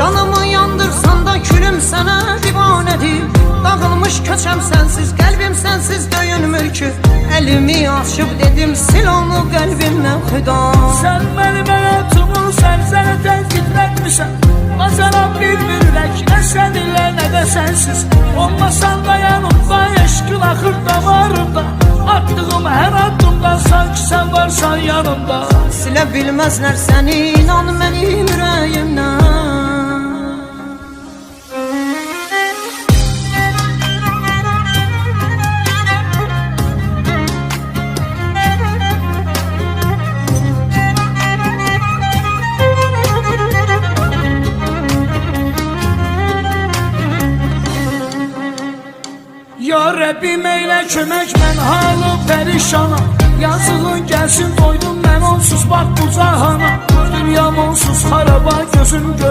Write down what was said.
Canımı yandırsan da külüm sənə divanədir. Dağılmış köçəm sənsiz, qəlbim sənsiz döyünmür ki. Əlimi açıb dedim sil onu qəlbimdən xüda. Sən mənim həyatımı sərsərə tənqid etmişsən. Bacaram bilmirək nə səninlə nə də sənsiz. Olmasan da yanımda, eşqin axır damarımda. Attığım hər addımda sanki sən varsan yanımda. Silə bilməzlər səni, inan mənim ürəyimdən. Ya Rəbbim eylə kömək, mən halım pərişanam. Yazığın gəlsin doydum mən onsuz bax bu cahana. Dünyam onsuz xaraba, gözüm gör.